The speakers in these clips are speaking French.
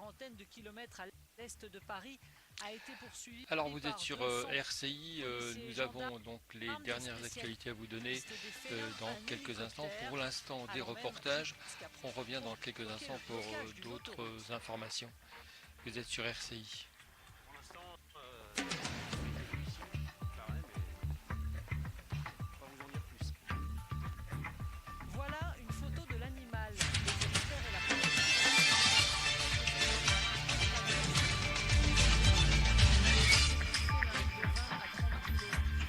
quarantaine de kilomètres à l'est de Paris, a été poursuivi. Alors vous êtes sur RCI, nous avons donc les dernières actualités à vous donner dans quelques instants. Pour l'instant des reportages, on revient dans quelques instants pour d'autres informations. Vous êtes sur RCI. Voilà une photo de l'animal.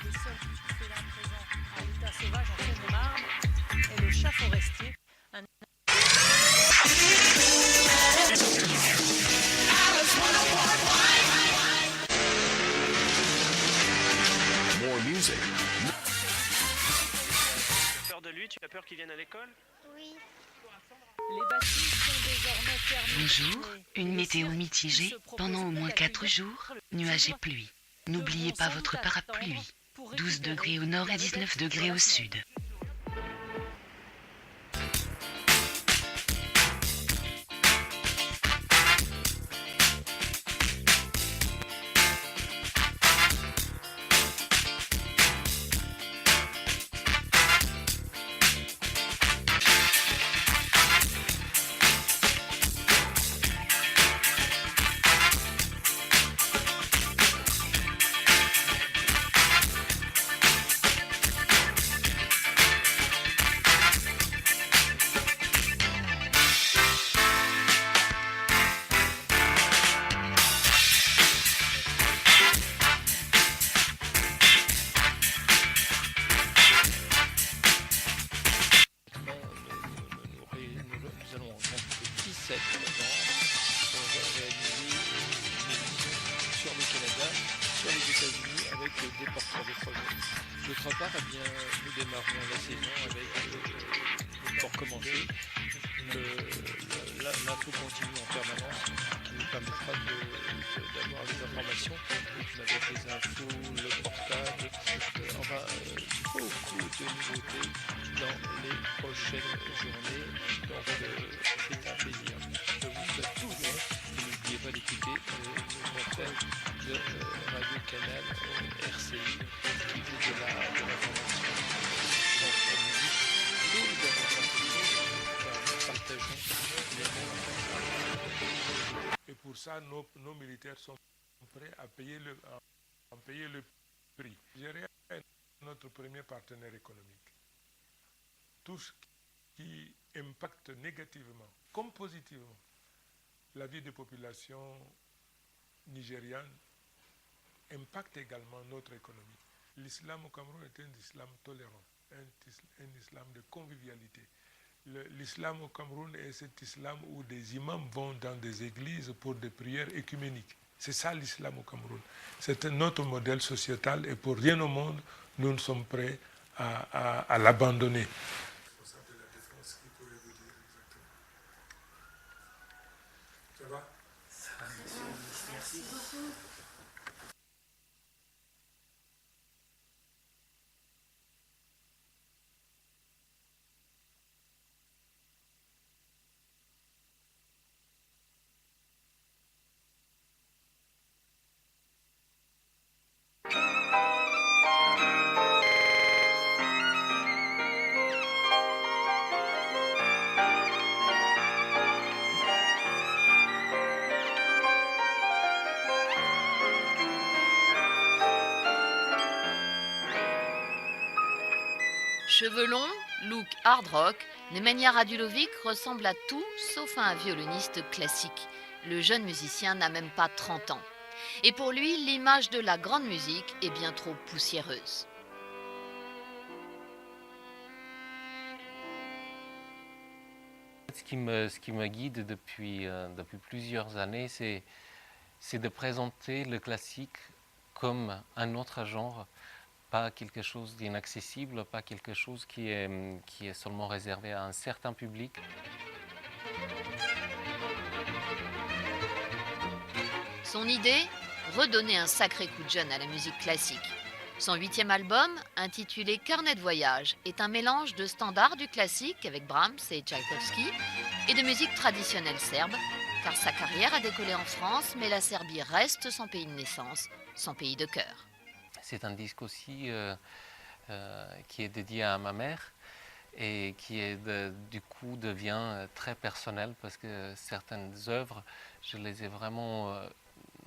Le seul félin présent à l'état sauvage en Seine-et-Marne est le chat forestier. More music. Tu as peur de lui? Tu as peur qu'il vienne à l'école? Oui. Les bâtiments sont désormais terminés. Bonjour, une météo mitigée pendant au moins 4 jours, nuages et pluie. N'oubliez pas votre parapluie. 12 degrés au nord et 19 degrés au sud. Nous allons rencontrer 17 novembre pour réaliser une émission sur le Canada, sur les États-Unis avec des porteurs de projets. D'autre part, eh bien, nous démarrons la saison avec, pour commencer, l'info continue en permanence qui nous permettra d'avoir les informations, avec les infos, le portable, beaucoup de nouveautés dans les prochaines journées. Donc c'est un plaisir. Je vous souhaite tout le monde et n'oubliez pas d'écouter nos confrères de Radio Canal RCI qui vous de l'information dans la musique et de la partageons les mots. Et pour ça, nos militaires sont prêts à payer le prix. Gérer notre premier partenaire économique. Tout ce qui impacte négativement, comme positivement, la vie des populations nigérianes impacte également notre économie. L'islam au Cameroun est un islam tolérant, un islam de convivialité. L'islam au Cameroun est cet islam où des imams vont dans des églises pour des prières écuméniques. C'est ça l'islam au Cameroun. C'est notre modèle sociétal et pour rien au monde, nous ne sommes prêts à l'abandonner. Ça va? Merci. Cheveux longs, look hard rock, Nemanja Radulovic ressemble à tout sauf à un violoniste classique. Le jeune musicien n'a même pas 30 ans. Et pour lui, l'image de la grande musique est bien trop poussiéreuse. Ce qui me guide depuis plusieurs années, c'est de présenter le classique comme un autre genre, pas quelque chose d'inaccessible, pas quelque chose qui est seulement réservé à un certain public. Son idée, redonner un sacré coup de jeune à la musique classique. Son 8e album, intitulé Carnet de voyage, est un mélange de standards du classique avec Brahms et Tchaïkovski et de musique traditionnelle serbe, car sa carrière a décollé en France, mais la Serbie reste son pays de naissance, son pays de cœur. C'est un disque aussi qui est dédié à ma mère et qui est du coup devient très personnel parce que certaines œuvres, je les ai vraiment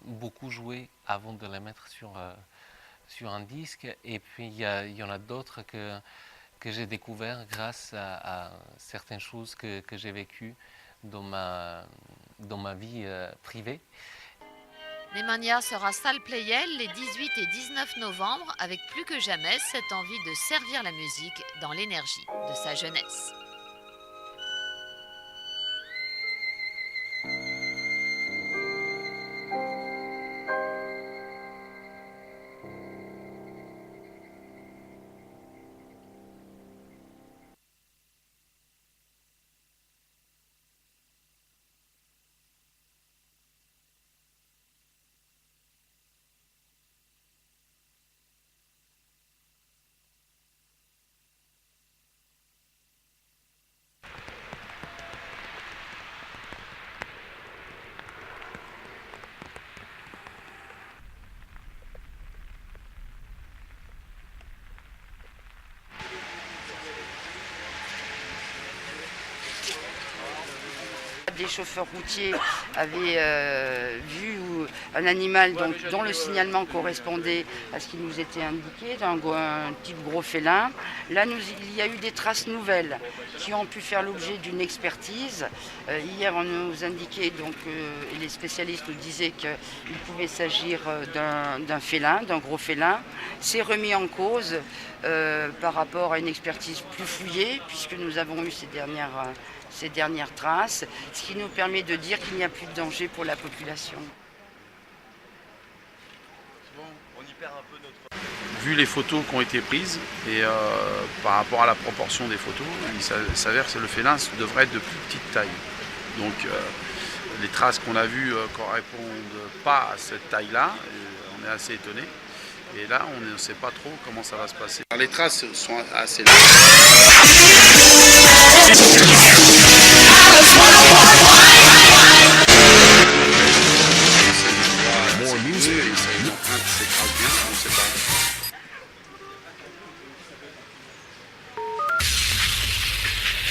beaucoup jouées avant de les mettre sur un disque, et puis il y en a d'autres que j'ai découvert grâce à certaines choses que j'ai vécues dans ma vie privée. Nemanja sera salle Playel les 18 et 19 novembre avec plus que jamais cette envie de servir la musique dans l'énergie de sa jeunesse. Des chauffeurs routiers avaient vu un animal dont le signalement correspondait à ce qui nous était indiqué, un type gros félin. Là, il y a eu des traces nouvelles qui ont pu faire l'objet d'une expertise. Hier, on nous indiquait, et les spécialistes nous disaient qu'il pouvait s'agir d'un félin, d'un gros félin. C'est remis en cause par rapport à une expertise plus fouillée, puisque nous avons eu ces dernières traces, ce qui nous permet de dire qu'il n'y a plus de danger pour la population. Vu les photos qui ont été prises et par rapport à la proportion des photos, il s'avère que le félin devrait être de plus petite taille. Donc les traces qu'on a vues ne correspondent pas à cette taille-là, on est assez étonné. Et là, on ne sait pas trop comment ça va se passer. Les traces sont assez longues.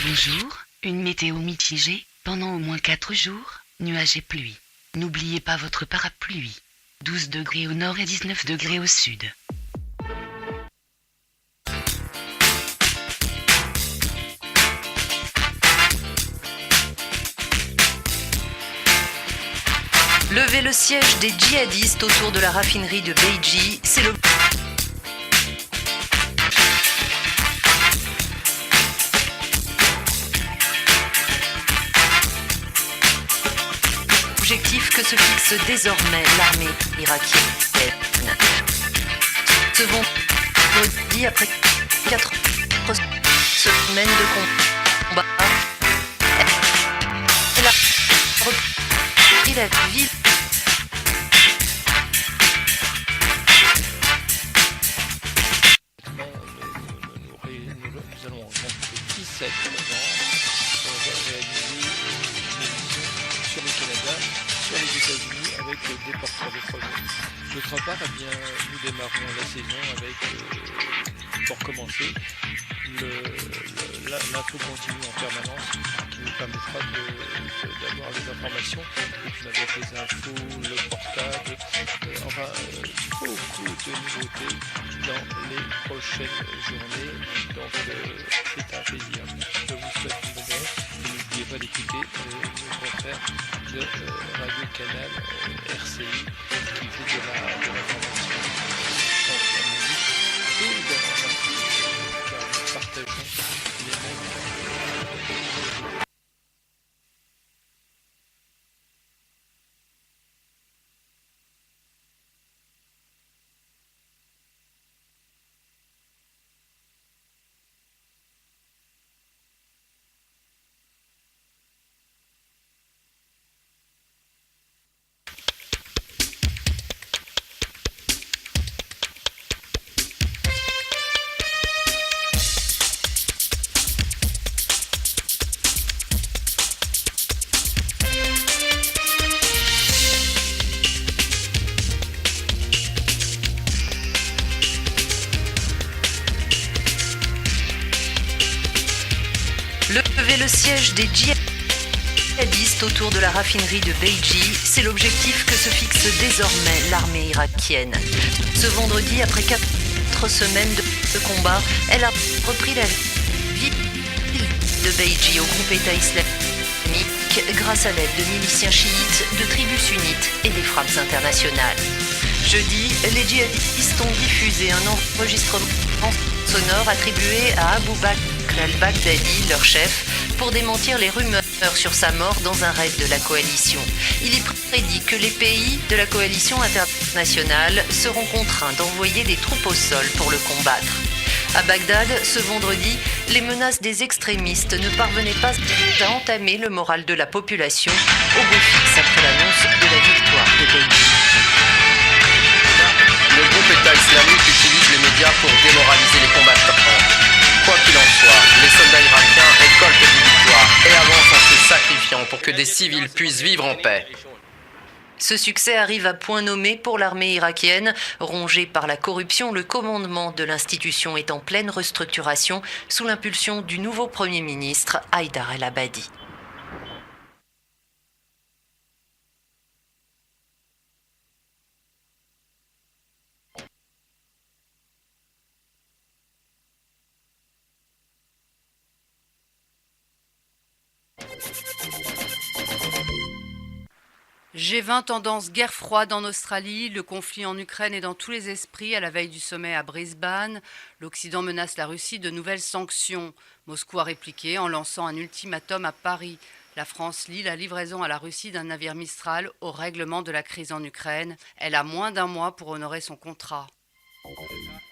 Bonjour, une météo mitigée pendant au moins 4 jours, nuages et pluie. N'oubliez pas votre parapluie. 12 degrés au nord et 19 degrés au sud. Lever le siège des djihadistes autour de la raffinerie de Beiji, c'est le... Objectif que se fixe désormais l'armée irakienne. Ce vendredi, après 4 semaines de combat, elle a repris la ville. Nous allons rencontrer 17 novembre. On va réaliser une émission sur le Canada, sur les États-Unis avec des porteurs de projets. D'autre part, nous démarrons la saison avec, pour commencer, l'info continue en permanence qui nous permettra d'avoir les informations, et puis avec les infos, le portable, beaucoup de nouveautés dans les prochaines journées. Donc c'est un plaisir. Je vous souhaite une bonne journée et n'oubliez pas d'écouter nos confrères de Radio Canal RCI qui fait de l'information en musique et dans l'info, car nous partageons les mêmes. Lever le siège des djihadistes autour de la raffinerie de Beiji, c'est l'objectif que se fixe désormais l'armée irakienne. Ce vendredi, après 4 semaines de combat, elle a repris la ville de Beiji au groupe État islamique grâce à l'aide de miliciens chiites, de tribus sunnites et des frappes internationales. Jeudi, les djihadistes ont diffusé un enregistrement sonore attribué à Abu Bakr al-Baghdadi, leur chef, pour démentir les rumeurs sur sa mort dans un raid de la coalition. Il est prédit que les pays de la coalition internationale seront contraints d'envoyer des troupes au sol pour le combattre. À Bagdad, ce vendredi, les menaces des extrémistes ne parvenaient pas à entamer le moral de la population au beau fixe après l'annonce de la victoire de Beiji. Le groupe État islamique utilise les médias pour démoraliser les combattants. Quoi qu'il en soit, les soldats irakiens récoltent des victoires et avancent en se sacrifiant pour que des civils puissent vivre en paix. Ce succès arrive à point nommé pour l'armée irakienne. Rongée par la corruption, le commandement de l'institution est en pleine restructuration sous l'impulsion du nouveau Premier ministre, Haïdar el-Abadi. G20 tendance guerre froide en Australie, le conflit en Ukraine est dans tous les esprits à la veille du sommet à Brisbane. L'Occident menace la Russie de nouvelles sanctions. Moscou a répliqué en lançant un ultimatum à Paris. La France lie la livraison à la Russie d'un navire Mistral au règlement de la crise en Ukraine. Elle a moins d'un mois pour honorer son contrat.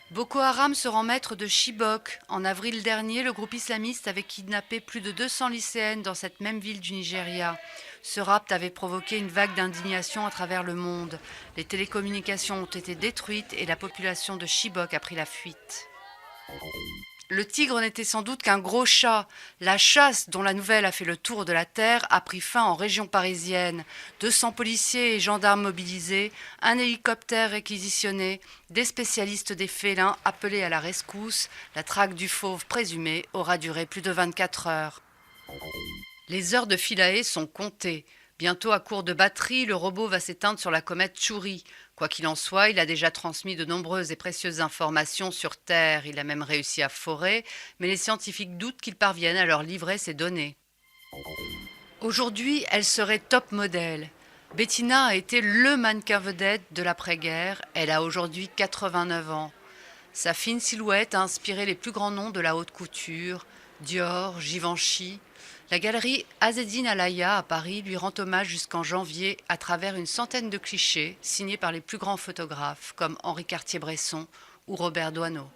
Boko Haram se rend maître de Chibok. En avril dernier, le groupe islamiste avait kidnappé plus de 200 lycéennes dans cette même ville du Nigeria. Ce rapt avait provoqué une vague d'indignation à travers le monde. Les télécommunications ont été détruites et la population de Chibok a pris la fuite. Le tigre n'était sans doute qu'un gros chat. La chasse, dont la nouvelle a fait le tour de la terre, a pris fin en région parisienne. 200 policiers et gendarmes mobilisés, un hélicoptère réquisitionné, des spécialistes des félins appelés à la rescousse. La traque du fauve présumé aura duré plus de 24 heures. Les heures de Philae sont comptées. Bientôt à court de batterie, le robot va s'éteindre sur la comète Chury. Quoi qu'il en soit, il a déjà transmis de nombreuses et précieuses informations sur Terre. Il a même réussi à forer, mais les scientifiques doutent qu'il parvienne à leur livrer ces données. Aujourd'hui, elle serait top modèle. Bettina a été le mannequin vedette de l'après-guerre. Elle a aujourd'hui 89 ans. Sa fine silhouette a inspiré les plus grands noms de la haute couture, Dior, Givenchy. La galerie Azzedine Alaïa à Paris lui rend hommage jusqu'en janvier à travers une centaine de clichés signés par les plus grands photographes comme Henri Cartier-Bresson ou Robert Doisneau.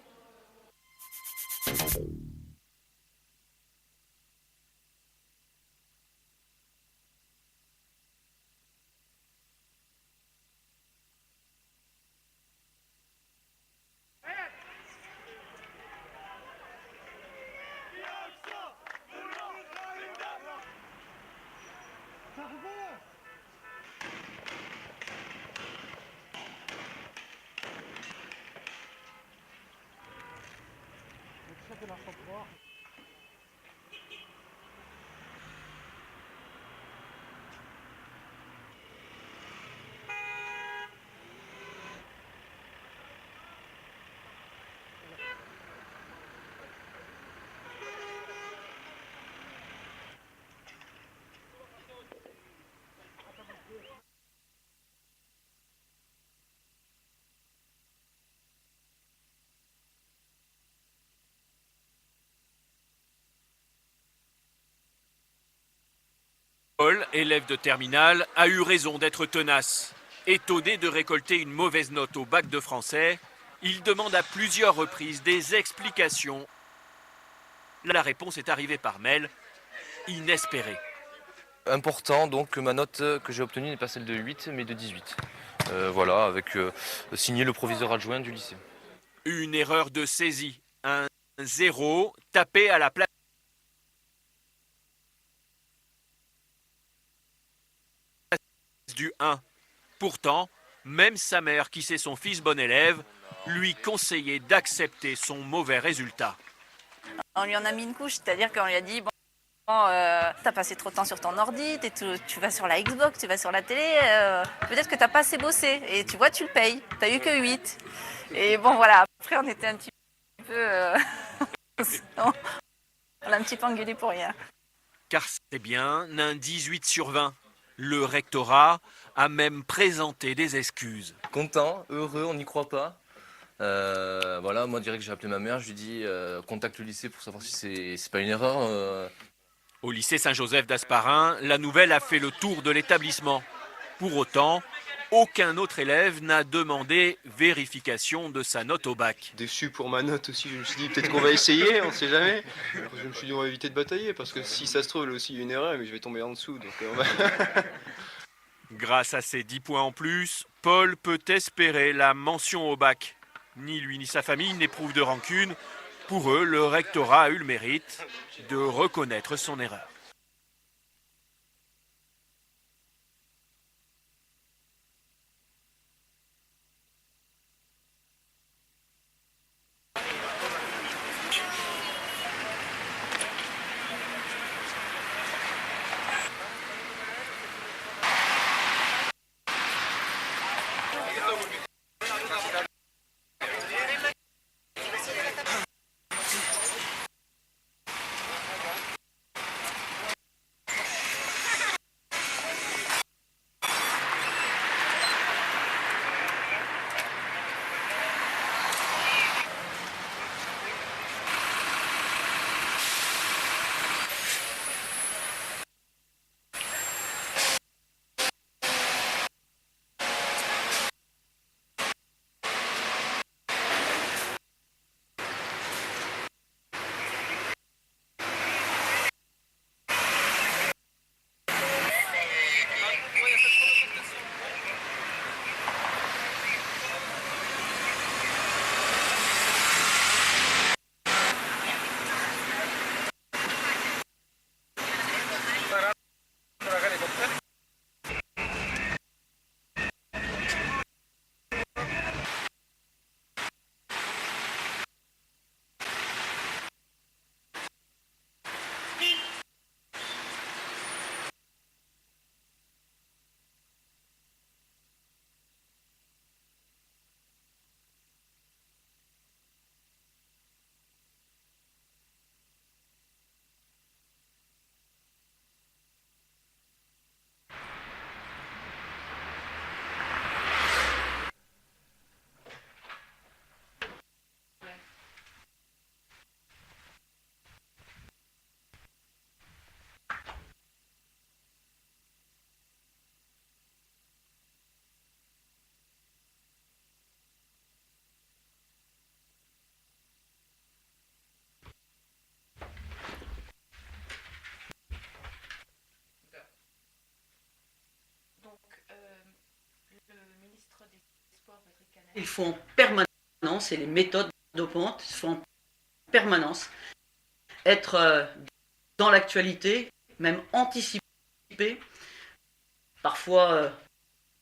Paul, élève de terminale, a eu raison d'être tenace. Étonné de récolter une mauvaise note au bac de français, il demande à plusieurs reprises des explications. La réponse est arrivée par mail, inespérée. Important donc que ma note que j'ai obtenue n'est pas celle de 8 mais de 18. Voilà, avec signé le proviseur adjoint du lycée. Une erreur de saisie, un 0 tapé à la place du 1. Pourtant, même sa mère, qui sait son fils bon élève, lui conseillait d'accepter son mauvais résultat. On lui en a mis une couche, c'est-à-dire qu'on lui a dit bon, t'as passé trop de temps sur ton ordi, tu vas sur la Xbox, tu vas sur la télé, peut-être que t'as pas assez bossé. Et tu vois, tu le payes. T'as eu que 8. Et bon, voilà. Après, on était un petit peu... on l'a un petit peu engueulé pour rien. Car c'est bien un 18 sur 20. Le rectorat a même présenté des excuses. Content, heureux, on n'y croit pas. Voilà, moi direct j'ai appelé ma mère, je lui dis contacte le lycée pour savoir si c'est pas une erreur. Au lycée Saint-Joseph d'Asparin, la nouvelle a fait le tour de l'établissement. Pour autant, aucun autre élève n'a demandé vérification de sa note au bac. Déçu pour ma note aussi, je me suis dit peut-être qu'on va essayer, on sait jamais. Je me suis dit on va éviter de batailler parce que si ça se trouve là aussi il y a une erreur mais je vais tomber en dessous. Donc on va... Grâce à ces 10 points en plus, Paul peut espérer la mention au bac. Ni lui ni sa famille n'éprouvent de rancune. Pour eux, le rectorat a eu le mérite de reconnaître son erreur. Il faut en permanence, et les méthodes dopantes, il faut en permanence être dans l'actualité, même anticiper parfois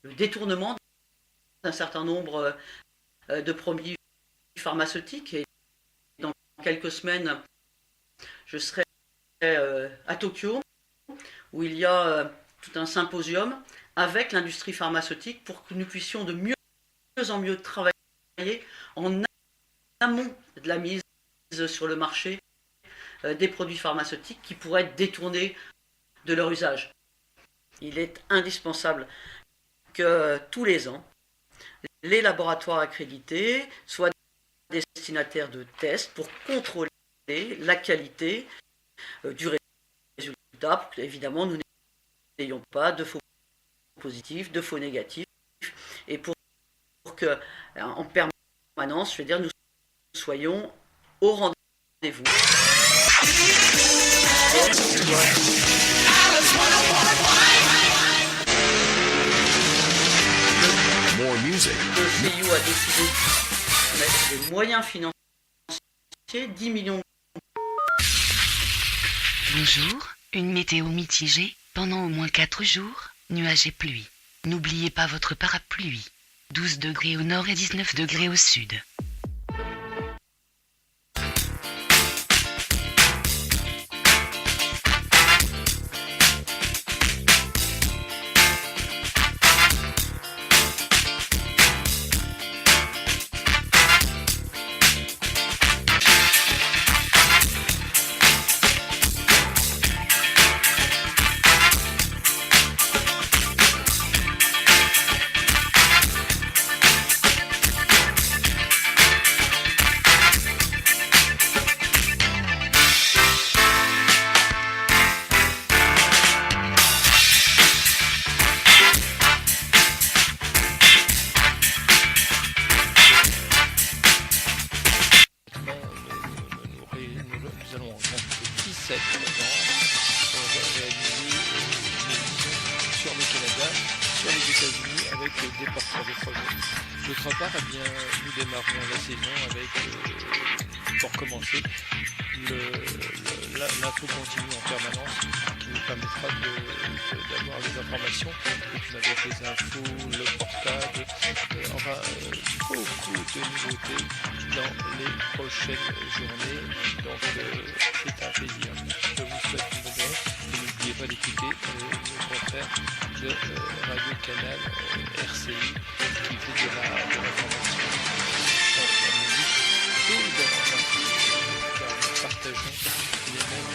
le détournement d'un certain nombre de produits pharmaceutiques. Et dans quelques semaines, je serai à Tokyo, où il y a tout un symposium avec l'industrie pharmaceutique pour que nous puissions de mieux en mieux travailler en amont de la mise sur le marché des produits pharmaceutiques qui pourraient être détournés de leur usage. Il est indispensable que tous les ans, les laboratoires accrédités soient destinataires de tests pour contrôler la qualité du résultat, pour que, évidemment, nous n'ayons pas de faux positifs, de faux négatifs, et pour que, en permanence, je veux dire, nous soyons au rendez-vous. Le CIO a décidé de mettre des moyens financiers, 10 millions. Bonjour, une météo mitigée pendant au moins 4 jours, nuages et pluie. N'oubliez pas votre parapluie. 12 degrés au nord et 19 degrés au sud. des porteurs de projets. D'autre part, eh bien, nous démarrons la saison avec, pour commencer, l'info continue en permanence qui nous permettra d'avoir les informations. Et puis avec les infos, le portable, enfin beaucoup de nouveautés dans les prochaines journées. Donc c'est un plaisir. Je vous souhaite une bonne journée et n'oubliez pas d'écouter nos confrères de Radio Canal RCI qui fait de l'information en musique et de l'information car nous partageons les mêmes.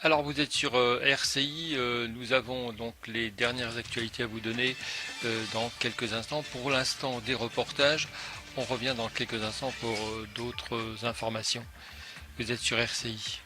Alors vous êtes sur RCI, nous avons donc les dernières actualités à vous donner dans quelques instants. Pour l'instant des reportages, on revient dans quelques instants pour d'autres informations. Vous êtes sur RCI.